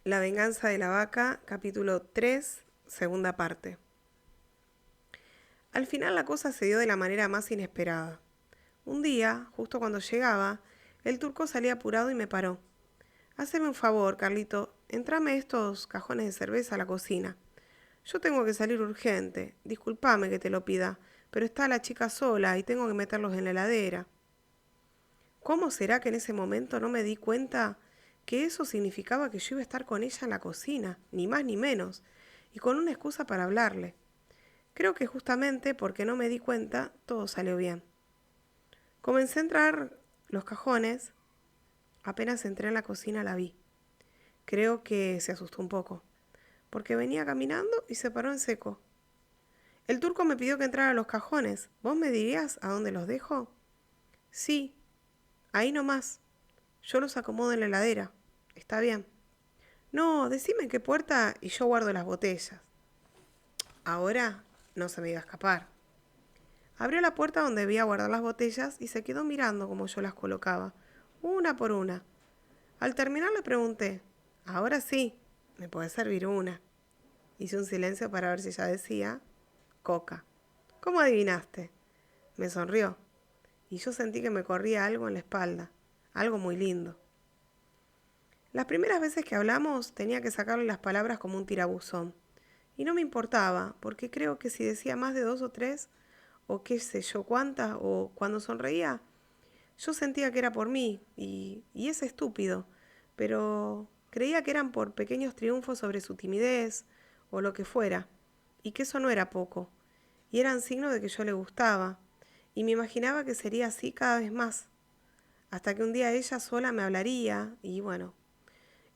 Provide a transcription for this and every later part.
La venganza de la vaca, capítulo 3, segunda parte. Al final la cosa se dio de la manera más inesperada. Un día, justo cuando llegaba, el turco salía apurado y me paró. Haceme un favor, Carlito, entrame estos cajones de cerveza a la cocina. Yo tengo que salir urgente, discúlpame que te lo pida, pero está la chica sola y tengo que meterlos en la heladera. ¿Cómo será que en ese momento no me di cuenta que eso significaba que yo iba a estar con ella en la cocina, ni más ni menos, y con una excusa para hablarle? Creo que justamente porque no me di cuenta, todo salió bien. Comencé a entrar los cajones, apenas entré en la cocina la vi. Creo que se asustó un poco, porque venía caminando y se paró en seco. El turco me pidió que entrara a los cajones. ¿Vos me dirías a dónde los dejo? Sí, ahí nomás. Yo los acomodo en la heladera. Está bien. No, decime en qué puerta y yo guardo las botellas. Ahora no se me iba a escapar. Abrió la puerta donde debía guardar las botellas y se quedó mirando como yo las colocaba, una por una. Al terminar le pregunté, ahora sí, ¿me puede servir una? Hice un silencio para ver si ella decía, Coca. ¿Cómo adivinaste? Me sonrió y yo sentí que me corría algo en la espalda, algo muy lindo. Las primeras veces que hablamos tenía que sacarle las palabras como un tirabuzón. Y no me importaba, porque creo que si decía más de 2 o 3, o qué sé yo cuántas, o cuando sonreía, yo sentía que era por mí, y es estúpido, pero creía que eran por pequeños triunfos sobre su timidez, o lo que fuera, y que eso no era poco, y eran signos de que yo le gustaba, y me imaginaba que sería así cada vez más, hasta que un día ella sola me hablaría, y bueno,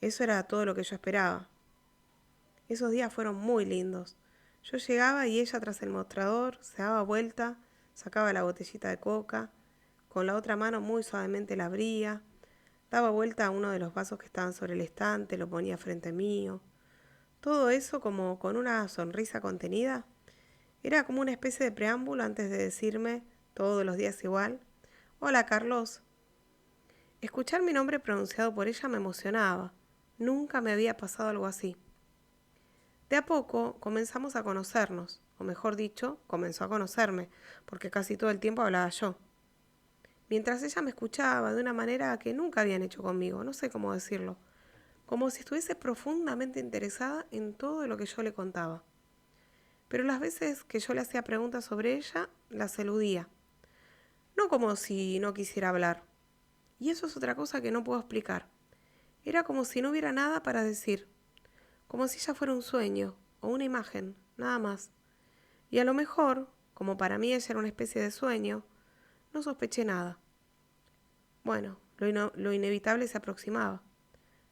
eso era todo lo que yo esperaba. Esos días fueron muy lindos. Yo llegaba y ella tras el mostrador se daba vuelta, sacaba la botellita de coca, con la otra mano muy suavemente la abría, daba vuelta a uno de los vasos que estaban sobre el estante, lo ponía frente mío. Todo eso como con una sonrisa contenida. Era como una especie de preámbulo antes de decirme, todos los días igual, hola Carlos. Escuchar mi nombre pronunciado por ella me emocionaba. Nunca me había pasado algo así. De a poco comenzamos a conocernos, o mejor dicho, comenzó a conocerme, porque casi todo el tiempo hablaba yo. Mientras ella me escuchaba de una manera que nunca habían hecho conmigo, no sé cómo decirlo, como si estuviese profundamente interesada en todo lo que yo le contaba. Pero las veces que yo le hacía preguntas sobre ella, las eludía, no como si no quisiera hablar. Y eso es otra cosa que no puedo explicar. Era como si no hubiera nada para decir, como si ella fuera un sueño o una imagen, nada más. Y a lo mejor, como para mí ella era una especie de sueño, no sospeché nada. Bueno, lo inevitable se aproximaba.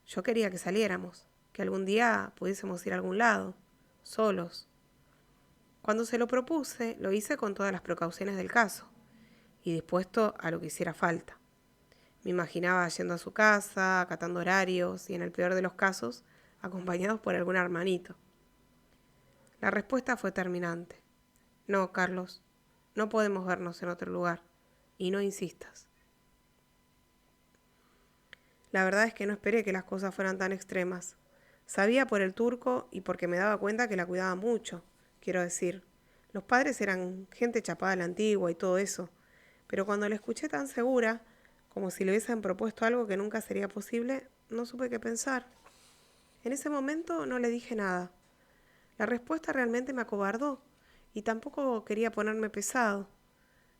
Yo quería que saliéramos, que algún día pudiésemos ir a algún lado, solos. Cuando se lo propuse, lo hice con todas las precauciones del caso, y dispuesto a lo que hiciera falta. Me imaginaba yendo a su casa, acatando horarios y, en el peor de los casos, acompañados por algún hermanito. La respuesta fue terminante. No, Carlos, no podemos vernos en otro lugar, y no insistas. La verdad es que no esperé que las cosas fueran tan extremas. Sabía por el turco y porque me daba cuenta que la cuidaba mucho, quiero decir. Los padres eran gente chapada a la antigua y todo eso, pero cuando la escuché tan segura, como si le hubiesen propuesto algo que nunca sería posible, no supe qué pensar. En ese momento no le dije nada. La respuesta realmente me acobardó y tampoco quería ponerme pesado.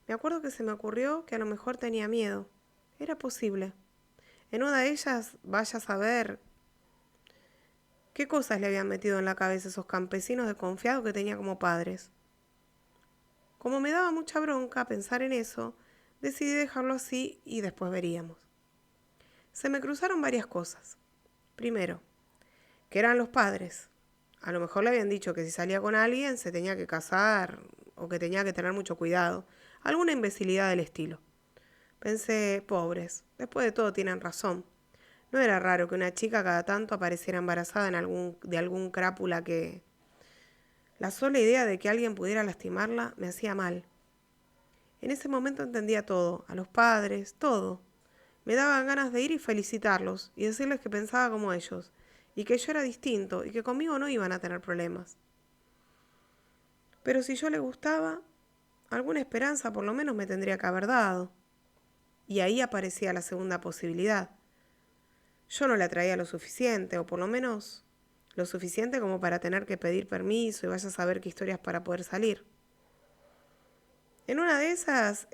Me acuerdo que se me ocurrió que a lo mejor tenía miedo. Era posible. En una de ellas, vaya a saber qué cosas le habían metido en la cabeza esos campesinos desconfiados que tenía como padres. Como me daba mucha bronca pensar en eso, decidí dejarlo así y después veríamos. Se me cruzaron varias cosas. Primero, que eran los padres. A lo mejor le habían dicho que si salía con alguien se tenía que casar o que tenía que tener mucho cuidado. Alguna imbecilidad del estilo. Pensé, pobres, después de todo tienen razón. No era raro que una chica cada tanto apareciera embarazada de algún crápula que... La sola idea de que alguien pudiera lastimarla me hacía mal. En ese momento entendía todo, a los padres, todo. Me daban ganas de ir y felicitarlos y decirles que pensaba como ellos y que yo era distinto y que conmigo no iban a tener problemas. Pero si yo le gustaba, alguna esperanza por lo menos me tendría que haber dado. Y ahí aparecía la segunda posibilidad. Yo no le atraía lo suficiente, o por lo menos lo suficiente como para tener que pedir permiso y vaya a saber qué historias para poder salir. En una de esas,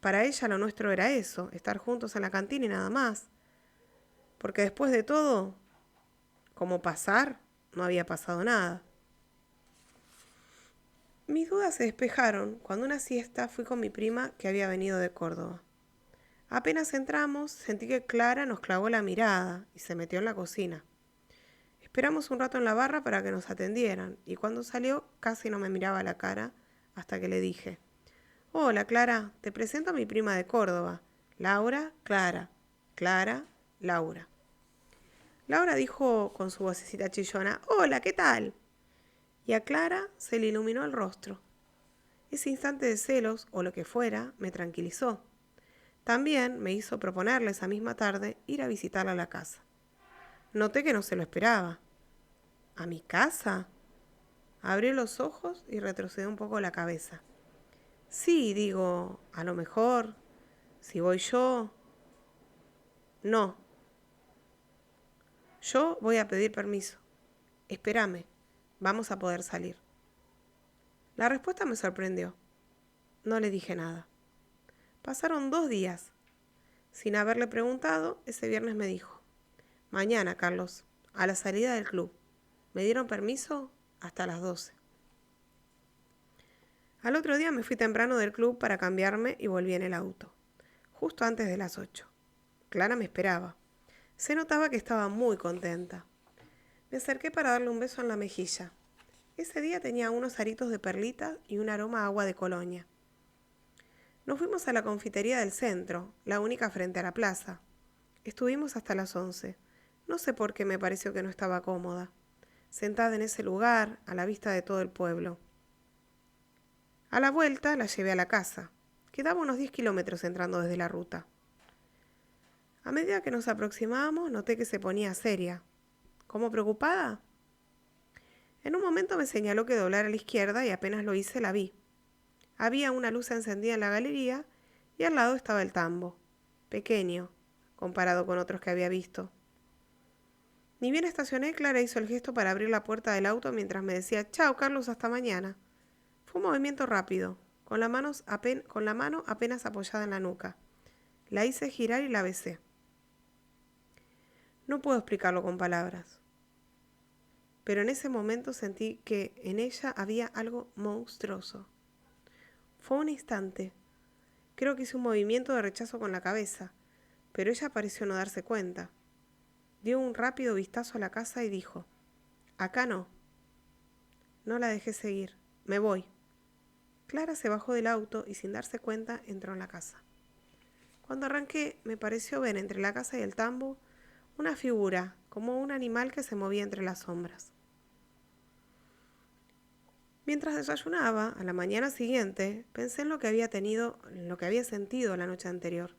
para ella lo nuestro era eso, estar juntos en la cantina y nada más. Porque después de todo, como pasar, no había pasado nada. Mis dudas se despejaron cuando una siesta fui con mi prima que había venido de Córdoba. Apenas entramos, sentí que Clara nos clavó la mirada y se metió en la cocina. Esperamos un rato en la barra para que nos atendieran y cuando salió casi no me miraba a la cara hasta que le dije: Hola Clara, te presento a mi prima de Córdoba, Laura, Clara, Clara, Laura. Laura dijo con su vocecita chillona: Hola, ¿qué tal? Y a Clara se le iluminó el rostro. Ese instante de celos, o lo que fuera, me tranquilizó. También me hizo proponerle esa misma tarde ir a visitarla a la casa. Noté que no se lo esperaba. ¿A mi casa? Abrió los ojos y retrocedió un poco la cabeza. Sí, digo, a lo mejor, si voy yo. No. Yo voy a pedir permiso. Espérame, vamos a poder salir. La respuesta me sorprendió. No le dije nada. Pasaron 2 días. Sin haberle preguntado, ese viernes me dijo: Mañana, Carlos, a la salida del club. Me dieron permiso hasta las 12. Al otro día me fui temprano del club para cambiarme y volví en el auto, justo antes de las 8. Clara me esperaba. Se notaba que estaba muy contenta. Me acerqué para darle un beso en la mejilla. Ese día tenía unos aritos de perlita y un aroma a agua de colonia. Nos fuimos a la confitería del centro, la única frente a la plaza. Estuvimos hasta las 11. No sé por qué me pareció que no estaba cómoda, sentada en ese lugar, a la vista de todo el pueblo. A la vuelta la llevé a la casa. Quedaba unos 10 kilómetros entrando desde la ruta. A medida que nos aproximábamos, noté que se ponía seria. ¿Como preocupada? En un momento me señaló que doblara a la izquierda y apenas lo hice la vi. Había una luz encendida en la galería y al lado estaba el tambo, pequeño, comparado con otros que había visto. Ni bien estacioné, Clara hizo el gesto para abrir la puerta del auto mientras me decía: Chao, Carlos, hasta mañana. Fue un movimiento rápido, con la mano apenas apoyada en la nuca. La hice girar y la besé. No puedo explicarlo con palabras, pero en ese momento sentí que en ella había algo monstruoso. Fue un instante. Creo que hice un movimiento de rechazo con la cabeza, pero ella pareció no darse cuenta. Dio un rápido vistazo a la casa y dijo: Acá no. No la dejé seguir. Me voy. Clara se bajó del auto y sin darse cuenta entró en la casa. Cuando arranqué me pareció ver entre la casa y el tambo una figura, como un animal que se movía entre las sombras. Mientras desayunaba, a la mañana siguiente, pensé en lo que había sentido la noche anterior.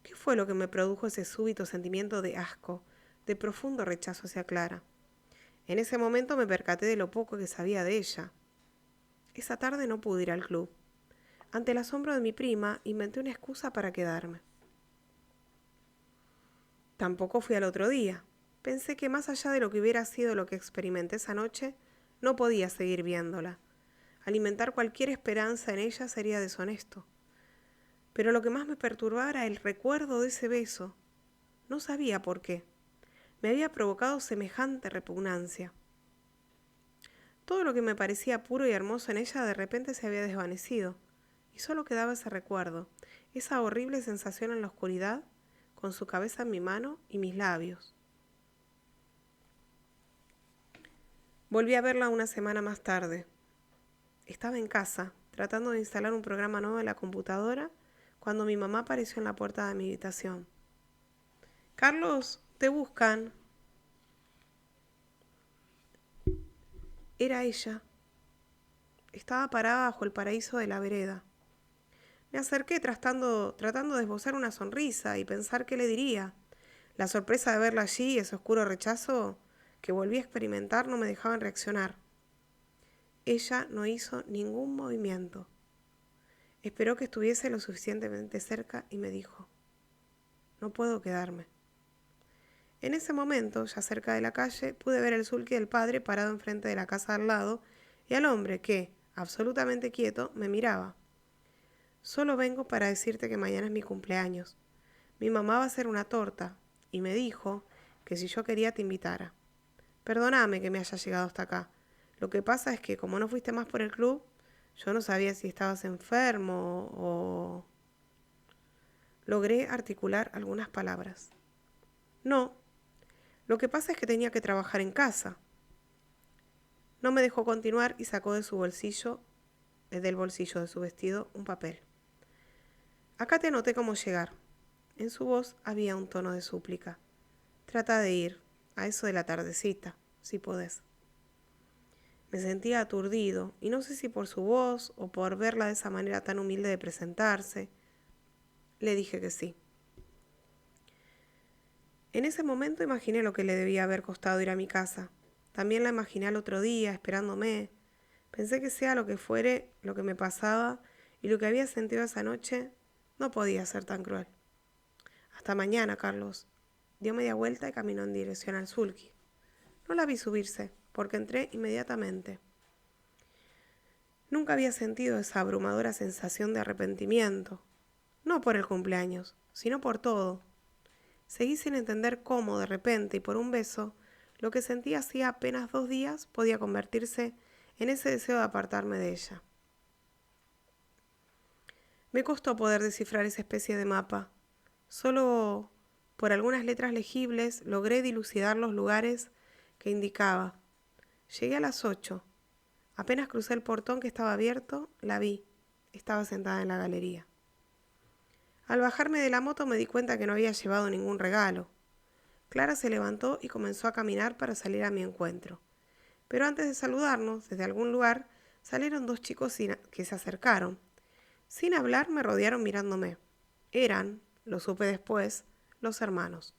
¿Qué fue lo que me produjo ese súbito sentimiento de asco, de profundo rechazo hacia Clara? En ese momento me percaté de lo poco que sabía de ella. Esa tarde no pude ir al club. Ante el asombro de mi prima, inventé una excusa para quedarme. Tampoco fui al otro día. Pensé que más allá de lo que hubiera sido lo que experimenté esa noche, no podía seguir viéndola. Alimentar cualquier esperanza en ella sería deshonesto. Pero lo que más me perturbaba era el recuerdo de ese beso. No sabía por qué. Me había provocado semejante repugnancia. Todo lo que me parecía puro y hermoso en ella de repente se había desvanecido, y solo quedaba ese recuerdo, esa horrible sensación en la oscuridad, con su cabeza en mi mano y mis labios. Volví a verla una semana más tarde. Estaba en casa, tratando de instalar un programa nuevo en la computadora, cuando mi mamá apareció en la puerta de mi habitación. «Carlos, te buscan». Era ella. Estaba parada bajo el paraíso de la vereda. Me acerqué tratando de esbozar una sonrisa y pensar qué le diría. La sorpresa de verla allí y ese oscuro rechazo que volví a experimentar no me dejaban reaccionar. Ella no hizo ningún movimiento. Esperó que estuviese lo suficientemente cerca y me dijo: no puedo quedarme. En ese momento, ya cerca de la calle, pude ver el sulky del padre parado enfrente de la casa al lado y al hombre que, absolutamente quieto, me miraba. Solo vengo para decirte que mañana es mi cumpleaños. Mi mamá va a hacer una torta y me dijo que si yo quería te invitara. Perdóname que me haya llegado hasta acá. Lo que pasa es que como no fuiste más por el club, yo no sabía si estabas enfermo o... Logré articular algunas palabras. No, lo que pasa es que tenía que trabajar en casa. No me dejó continuar y sacó del bolsillo de su vestido, un papel. Acá te anoté cómo llegar. En su voz había un tono de súplica. Trata de ir, a eso de la tardecita, si podés. Me sentía aturdido, y no sé si por su voz o por verla de esa manera tan humilde de presentarse, le dije que sí. En ese momento imaginé lo que le debía haber costado ir a mi casa. También la imaginé al otro día, esperándome. Pensé que sea lo que fuere, lo que me pasaba y lo que había sentido esa noche, no podía ser tan cruel. Hasta mañana, Carlos. Dio media vuelta y caminó en dirección al sulky. No la vi subirse, porque entré inmediatamente. Nunca había sentido esa abrumadora sensación de arrepentimiento. No por el cumpleaños, sino por todo. Seguí sin entender cómo, de repente y por un beso, lo que sentí hacía apenas 2 días podía convertirse en ese deseo de apartarme de ella. Me costó poder descifrar esa especie de mapa. Solo por algunas letras legibles logré dilucidar los lugares que indicaba. Llegué a las 8. Apenas crucé el portón que estaba abierto, la vi. Estaba sentada en la galería. Al bajarme de la moto me di cuenta que no había llevado ningún regalo. Clara se levantó y comenzó a caminar para salir a mi encuentro. Pero antes de saludarnos, desde algún lugar, salieron 2 chicos que se acercaron. Sin hablar me rodearon mirándome. Eran, lo supe después, los hermanos.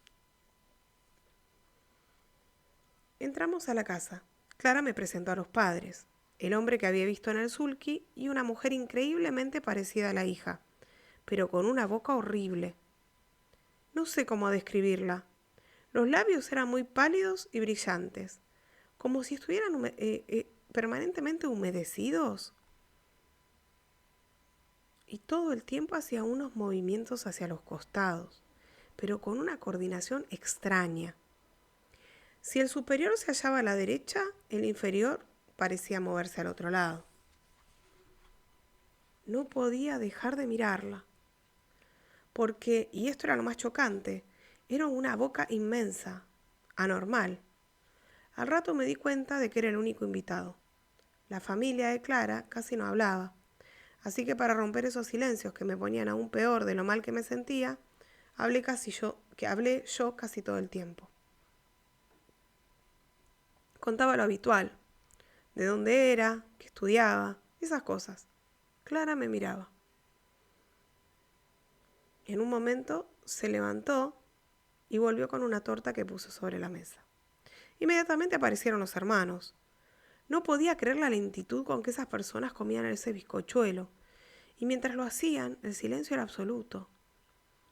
Entramos a la casa. Clara me presentó a los padres, el hombre que había visto en el sulky y una mujer increíblemente parecida a la hija, pero con una boca horrible. No sé cómo describirla. Los labios eran muy pálidos y brillantes, como si estuvieran permanentemente humedecidos. Y todo el tiempo hacía unos movimientos hacia los costados, pero con una coordinación extraña. Si el superior se hallaba a la derecha, el inferior parecía moverse al otro lado. No podía dejar de mirarla, porque, y esto era lo más chocante, era una boca inmensa, anormal. Al rato me di cuenta de que era el único invitado. La familia de Clara casi no hablaba, así que para romper esos silencios que me ponían aún peor de lo mal que me sentía, hablé yo casi todo el tiempo. Contaba lo habitual, de dónde era, qué estudiaba, esas cosas. Clara me miraba. En un momento se levantó y volvió con una torta que puso sobre la mesa. Inmediatamente aparecieron los hermanos. No podía creer la lentitud con que esas personas comían ese bizcochuelo, y mientras lo hacían, el silencio era absoluto.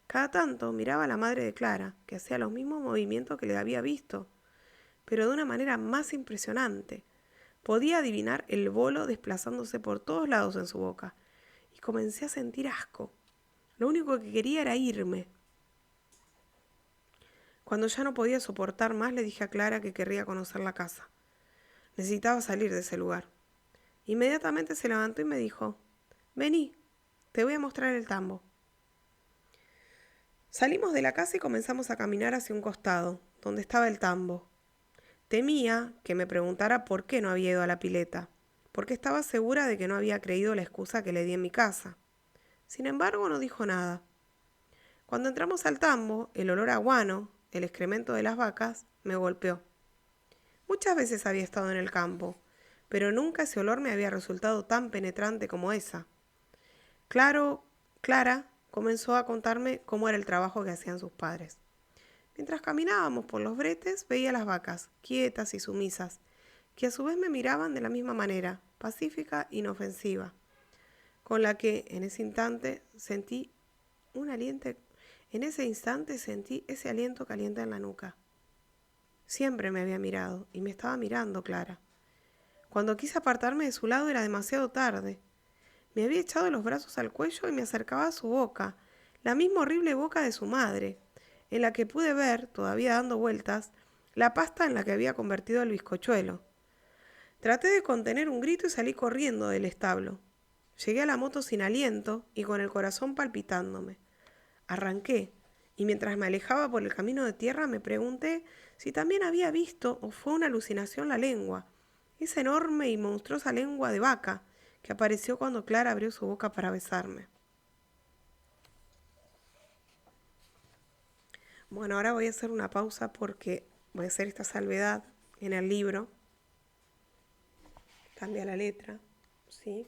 Cada tanto miraba a la madre de Clara, que hacía los mismos movimientos que le había visto, pero de una manera más impresionante. Podía adivinar el bolo desplazándose por todos lados en su boca, y comencé a sentir asco. Lo único que quería era irme. Cuando ya no podía soportar más, le dije a Clara que querría conocer la casa. Necesitaba salir de ese lugar. Inmediatamente se levantó y me dijo: vení, te voy a mostrar el tambo. Salimos de la casa y comenzamos a caminar hacia un costado, donde estaba el tambo. Temía que me preguntara por qué no había ido a la pileta, porque estaba segura de que no había creído la excusa que le di en mi casa. Sin embargo, no dijo nada. Cuando entramos al tambo, el olor a guano, el excremento de las vacas, me golpeó. Muchas veces había estado en el campo, pero nunca ese olor me había resultado tan penetrante como esa. Clara comenzó a contarme cómo era el trabajo que hacían sus padres. Mientras caminábamos por los bretes, veía las vacas, quietas y sumisas, que a su vez me miraban de la misma manera, pacífica e inofensiva, con la que en ese instante sentí ese aliento caliente en la nuca. Siempre me había mirado y me estaba mirando Clara. Cuando quise apartarme de su lado era demasiado tarde. Me había echado los brazos al cuello y me acercaba a su boca, la misma horrible boca de su madre, en la que pude ver, todavía dando vueltas, la pasta en la que había convertido el bizcochuelo. Traté de contener un grito y salí corriendo del establo. Llegué a la moto sin aliento y con el corazón palpitándome. Arranqué, y mientras me alejaba por el camino de tierra me pregunté si también había visto o fue una alucinación la lengua, esa enorme y monstruosa lengua de vaca que apareció cuando Clara abrió su boca para besarme. Bueno, ahora voy a hacer una pausa porque voy a hacer esta salvedad en el libro. Cambia la letra, ¿sí?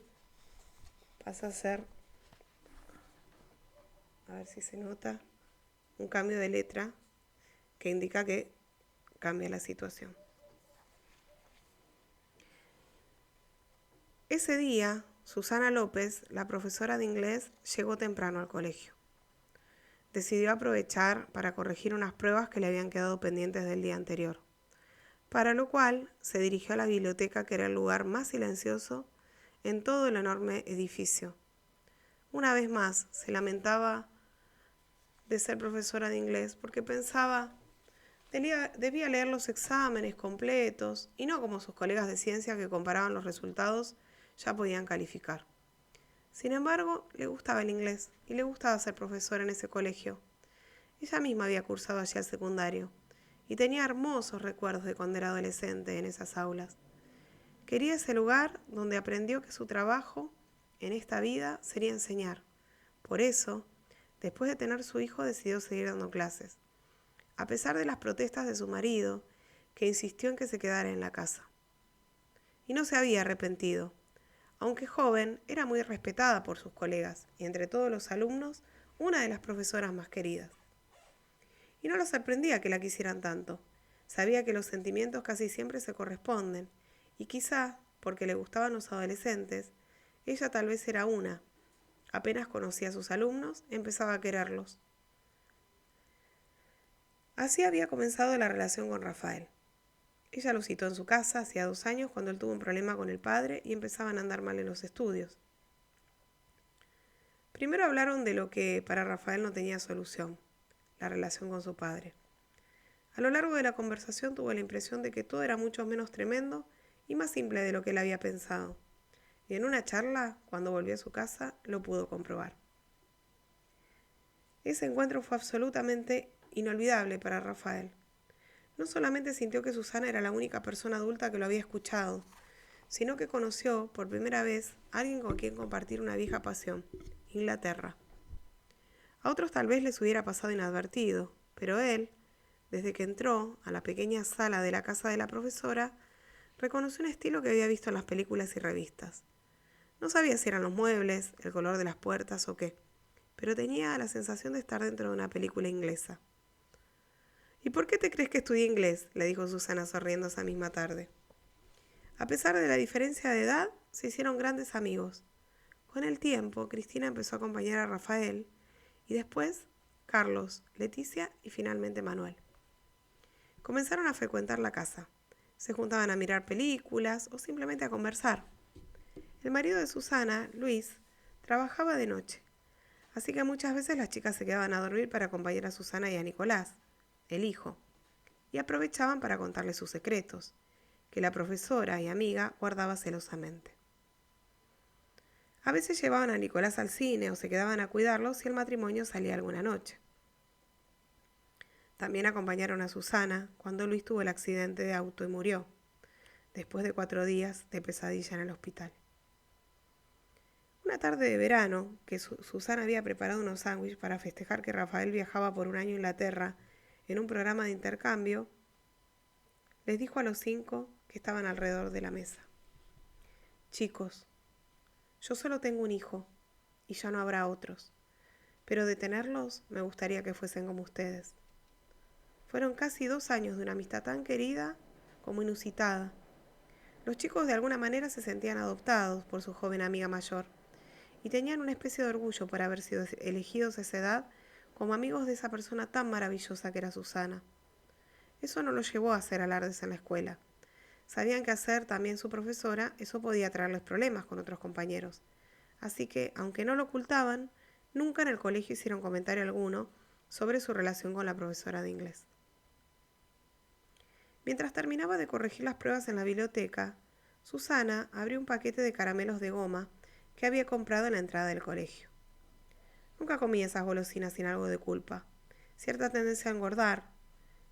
Pasa a ser, a ver si se nota, un cambio de letra que indica que cambia la situación. Ese día, Susana López, la profesora de inglés, llegó temprano al colegio. Decidió aprovechar para corregir unas pruebas que le habían quedado pendientes del día anterior, para lo cual se dirigió a la biblioteca, que era el lugar más silencioso en todo el enorme edificio. Una vez más se lamentaba de ser profesora de inglés porque pensaba debía leer los exámenes completos y no como sus colegas de ciencia que comparaban los resultados ya podían calificar. Sin embargo, le gustaba el inglés y le gustaba ser profesora en ese colegio. Ella misma había cursado allí el secundario y tenía hermosos recuerdos de cuando era adolescente en esas aulas. Quería ese lugar donde aprendió que su trabajo en esta vida sería enseñar. Por eso, después de tener su hijo, decidió seguir dando clases, a pesar de las protestas de su marido, que insistió en que se quedara en la casa. Y no se había arrepentido. Aunque joven, era muy respetada por sus colegas y entre todos los alumnos, una de las profesoras más queridas. Y no lo sorprendía que la quisieran tanto. Sabía que los sentimientos casi siempre se corresponden, y quizá, porque le gustaban los adolescentes, ella tal vez era una. Apenas conocía a sus alumnos, empezaba a quererlos. Así había comenzado la relación con Rafael. Ella lo citó en su casa hacía 2 años cuando él tuvo un problema con el padre y empezaban a andar mal en los estudios. Primero hablaron de lo que para Rafael no tenía solución, la relación con su padre. A lo largo de la conversación tuvo la impresión de que todo era mucho menos tremendo y más simple de lo que él había pensado. Y en una charla, cuando volvió a su casa, lo pudo comprobar. Ese encuentro fue absolutamente inolvidable para Rafael. No solamente sintió que Susana era la única persona adulta que lo había escuchado, sino que conoció por primera vez a alguien con quien compartir una vieja pasión, Inglaterra. A otros tal vez les hubiera pasado inadvertido, pero él, desde que entró a la pequeña sala de la casa de la profesora, reconoció un estilo que había visto en las películas y revistas. No sabía si eran los muebles, el color de las puertas o qué, pero tenía la sensación de estar dentro de una película inglesa. ¿Y por qué te crees que estudié inglés?, le dijo Susana sonriendo esa misma tarde. A pesar de la diferencia de edad, se hicieron grandes amigos. Con el tiempo, Cristina empezó a acompañar a Rafael y después Carlos, Leticia y finalmente Manuel. Comenzaron a frecuentar la casa. Se juntaban a mirar películas o simplemente a conversar. El marido de Susana, Luis, trabajaba de noche, así que muchas veces las chicas se quedaban a dormir para acompañar a Susana y a Nicolás, el hijo, y aprovechaban para contarle sus secretos, que la profesora y amiga guardaba celosamente. A veces llevaban a Nicolás al cine o se quedaban a cuidarlo si el matrimonio salía alguna noche. También acompañaron a Susana cuando Luis tuvo el accidente de auto y murió, después de 4 días de pesadilla en el hospital. Una tarde de verano, que Susana había preparado unos sándwiches para festejar que Rafael viajaba por 1 año a Inglaterra en un programa de intercambio, les dijo a los 5 que estaban alrededor de la mesa: chicos, yo solo tengo un hijo y ya no habrá otros, pero de tenerlos me gustaría que fuesen como ustedes. Fueron casi 2 años de una amistad tan querida como inusitada. Los chicos de alguna manera se sentían adoptados por su joven amiga mayor y tenían una especie de orgullo por haber sido elegidos a esa edad como amigos de esa persona tan maravillosa que era Susana. Eso no los llevó a hacer alardes en la escuela. Sabían que hacer también su profesora, eso podía traerles problemas con otros compañeros. Así que, aunque no lo ocultaban, nunca en el colegio hicieron comentario alguno sobre su relación con la profesora de inglés. Mientras terminaba de corregir las pruebas en la biblioteca, Susana abrió un paquete de caramelos de goma que había comprado en la entrada del colegio. Nunca comía esas golosinas sin algo de culpa. Cierta tendencia a engordar,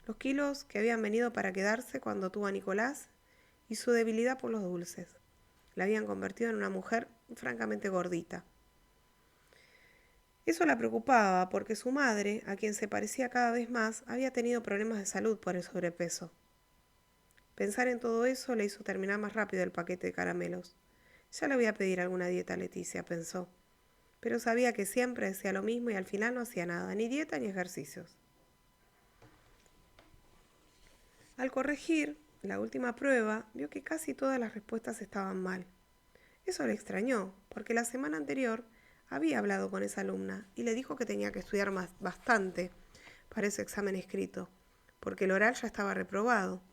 los kilos que habían venido para quedarse cuando tuvo a Nicolás y su debilidad por los dulces. La habían convertido en una mujer francamente gordita. Eso la preocupaba porque su madre, a quien se parecía cada vez más, había tenido problemas de salud por el sobrepeso. Pensar en todo eso le hizo terminar más rápido el paquete de caramelos. Ya le voy a pedir alguna dieta a Leticia, pensó. Pero sabía que siempre decía lo mismo y al final no hacía nada, ni dieta ni ejercicios. Al corregir la última prueba, vio que casi todas las respuestas estaban mal. Eso le extrañó, porque la semana anterior había hablado con esa alumna y le dijo que tenía que estudiar bastante para ese examen escrito, porque el oral ya estaba reprobado,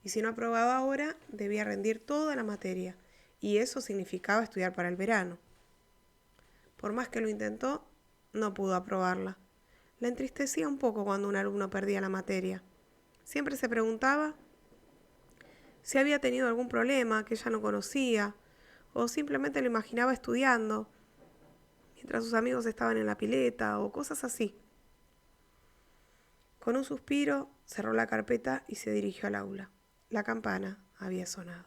y si no aprobaba ahora, debía rendir toda la materia, y eso significaba estudiar para el verano. Por más que lo intentó, no pudo aprobarla. Le entristecía un poco cuando un alumno perdía la materia. Siempre se preguntaba si había tenido algún problema que ella no conocía, o simplemente lo imaginaba estudiando, mientras sus amigos estaban en la pileta, o cosas así. Con un suspiro, cerró la carpeta y se dirigió al aula. La campana había sonado.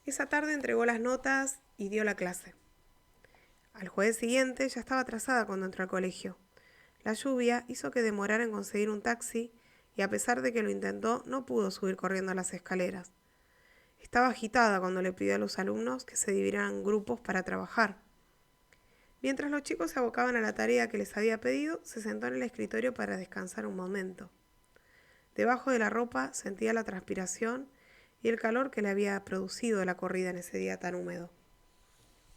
Esa tarde entregó las notas y dio la clase. Al jueves siguiente ya estaba atrasada cuando entró al colegio. La lluvia hizo que demorara en conseguir un taxi y a pesar de que lo intentó, no pudo subir corriendo las escaleras. Estaba agitada cuando le pidió a los alumnos que se dividieran en grupos para trabajar. Mientras los chicos se abocaban a la tarea que les había pedido, se sentó en el escritorio para descansar un momento. Debajo de la ropa sentía la transpiración y el calor que le había producido la corrida en ese día tan húmedo.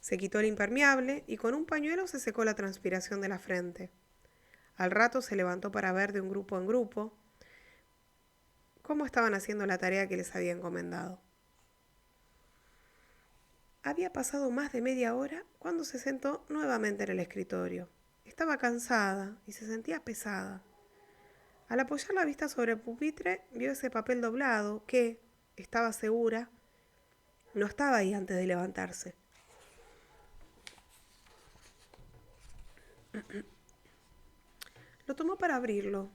Se quitó el impermeable y con un pañuelo se secó la transpiración de la frente. Al rato se levantó para ver de un grupo en grupo cómo estaban haciendo la tarea que les había encomendado. Había pasado más de media hora cuando se sentó nuevamente en el escritorio. Estaba cansada y se sentía pesada. Al apoyar la vista sobre el pupitre, vio ese papel doblado que, estaba segura, no estaba ahí antes de levantarse. Lo tomó para abrirlo,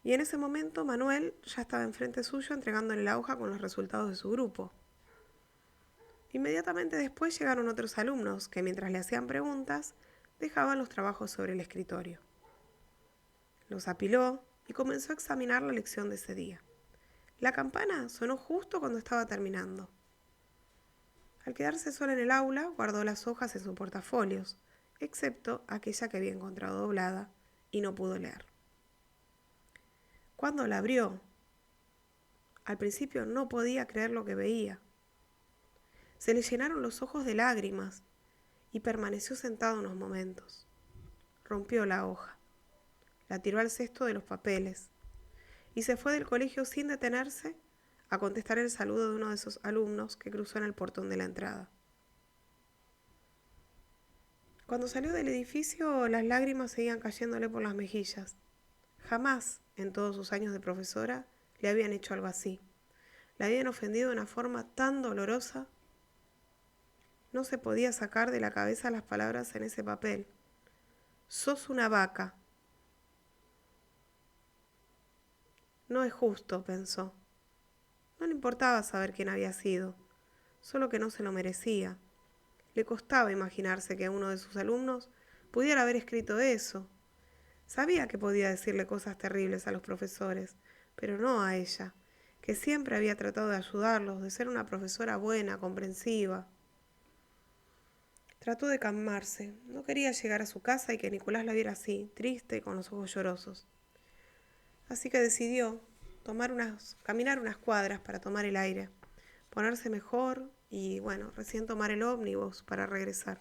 y en ese momento Manuel ya estaba enfrente suyo entregándole la hoja con los resultados de su grupo. Inmediatamente después llegaron otros alumnos que mientras le hacían preguntas, dejaban los trabajos sobre el escritorio. Los apiló y comenzó a examinar la lección de ese día. La campana sonó justo cuando estaba terminando. Al quedarse sola en el aula, guardó las hojas en sus portafolios, excepto aquella que había encontrado doblada y no pudo leer. Cuando la abrió, al principio no podía creer lo que veía. Se le llenaron los ojos de lágrimas y permaneció sentado unos momentos. Rompió la hoja, la tiró al cesto de los papeles y se fue del colegio sin detenerse a contestar el saludo de uno de esos alumnos que cruzó en el portón de la entrada. Cuando salió del edificio, las lágrimas seguían cayéndole por las mejillas. Jamás, en todos sus años de profesora, le habían hecho algo así. La habían ofendido de una forma tan dolorosa. No se podía sacar de la cabeza las palabras en ese papel. Sos una vaca. No es justo, pensó. No le importaba saber quién había sido, solo que no se lo merecía. Le costaba imaginarse que uno de sus alumnos pudiera haber escrito eso. Sabía que podía decirle cosas terribles a los profesores, pero no a ella, que siempre había tratado de ayudarlos, de ser una profesora buena, comprensiva. Trató de calmarse. No quería llegar a su casa y que Nicolás la viera así, triste y con los ojos llorosos. Así que decidió caminar unas cuadras para tomar el aire, ponerse mejor y, bueno, recién tomar el ómnibus para regresar.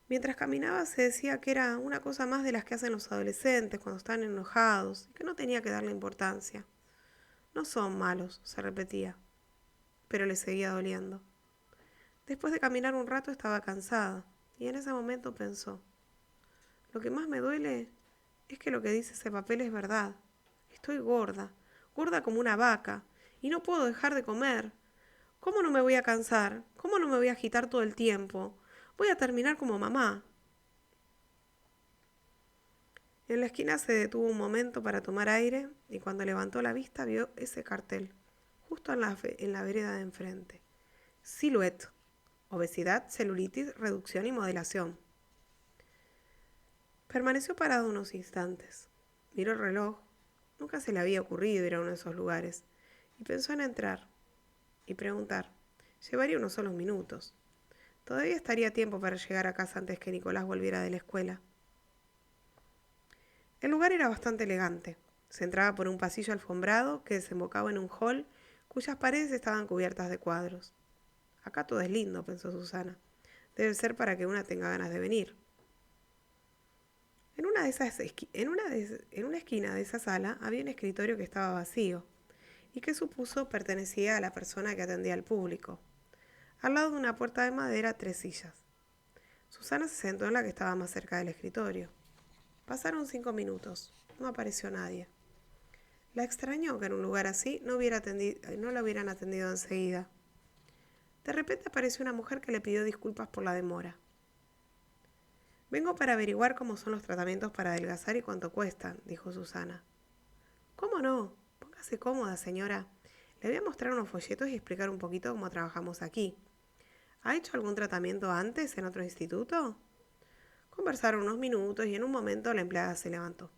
Mientras caminaba se decía que era una cosa más de las que hacen los adolescentes cuando están enojados y que no tenía que darle importancia. No son malos, se repetía, pero le seguía doliendo. Después de caminar un rato estaba cansada y en ese momento pensó, lo que más me duele es que lo que dice ese papel es verdad. Estoy gorda, gorda como una vaca, y no puedo dejar de comer. ¿Cómo no me voy a cansar? ¿Cómo no me voy a agitar todo el tiempo? Voy a terminar como mamá. En la esquina se detuvo un momento para tomar aire y cuando levantó la vista vio ese cartel, justo en la vereda de enfrente. Silhouette, obesidad, celulitis, reducción y modelación. Permaneció parado unos instantes. Miró el reloj. Nunca se le había ocurrido ir a uno de esos lugares. Y pensó en entrar y preguntar. Llevaría unos solos minutos. Todavía estaría tiempo para llegar a casa antes que Nicolás volviera de la escuela. El lugar era bastante elegante. Se entraba por un pasillo alfombrado que desembocaba en un hall cuyas paredes estaban cubiertas de cuadros. Acá todo es lindo, pensó Susana. Debe ser para que una tenga ganas de venir. En una esquina de esa sala había un escritorio que estaba vacío y que supuso pertenecía a la persona que atendía al público. Al lado de una puerta de madera, 3 sillas. Susana se sentó en la que estaba más cerca del escritorio. Pasaron 5 minutos. No apareció nadie. La extrañó que en un lugar así no la hubieran atendido enseguida. De repente apareció una mujer que le pidió disculpas por la demora. Vengo para averiguar cómo son los tratamientos para adelgazar y cuánto cuestan, dijo Susana. ¿Cómo no? Póngase cómoda, señora. Le voy a mostrar unos folletos y explicar un poquito cómo trabajamos aquí. ¿Ha hecho algún tratamiento antes en otro instituto? Conversaron unos minutos y en un momento la empleada se levantó.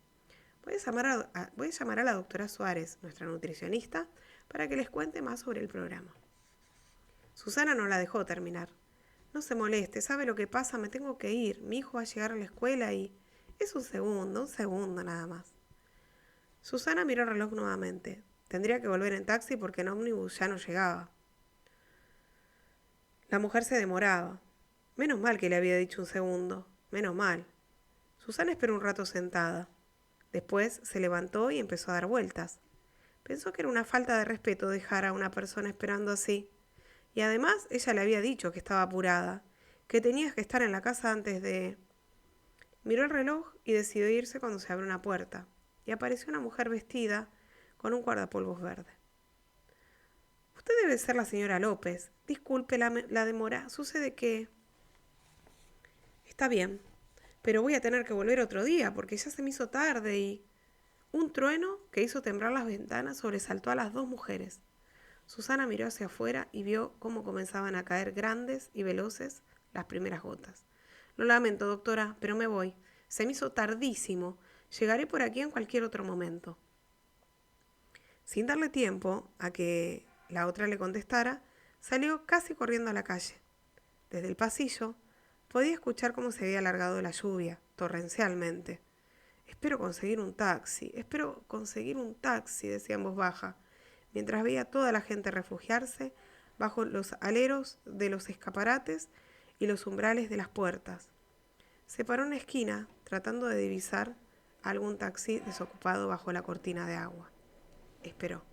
Voy a llamar a la doctora Suárez, nuestra nutricionista, para que les cuente más sobre el programa. Susana no la dejó terminar. No se moleste, ¿sabe lo que pasa? Me tengo que ir. Mi hijo va a llegar a la escuela y... Es un segundo nada más. Susana miró el reloj nuevamente. Tendría que volver en taxi porque en ómnibus ya no llegaba. La mujer se demoraba. Menos mal que le había dicho un segundo. Menos mal. Susana esperó un rato sentada. Después se levantó y empezó a dar vueltas. Pensó que era una falta de respeto dejar a una persona esperando así. Y además ella le había dicho que estaba apurada, que tenía que estar en la casa antes de... Miró el reloj y decidió irse cuando se abrió una puerta. Y apareció una mujer vestida con un guardapolvos verde. Usted debe ser la señora López. Disculpe la demora. Sucede que... Está bien, pero voy a tener que volver otro día porque ya se me hizo tarde y... Un trueno que hizo temblar las ventanas sobresaltó a las 2 mujeres. Susana miró hacia afuera y vio cómo comenzaban a caer grandes y veloces las primeras gotas. Lo lamento, doctora, pero me voy. Se me hizo tardísimo. Llegaré por aquí en cualquier otro momento. Sin darle tiempo a que la otra le contestara, salió casi corriendo a la calle. Desde el pasillo podía escuchar cómo se había alargado la lluvia, torrencialmente. Espero conseguir un taxi, decía en voz baja, mientras veía a toda la gente refugiarse bajo los aleros de los escaparates y los umbrales de las puertas. Se paró en una esquina, tratando de divisar algún taxi desocupado bajo la cortina de agua. Esperó.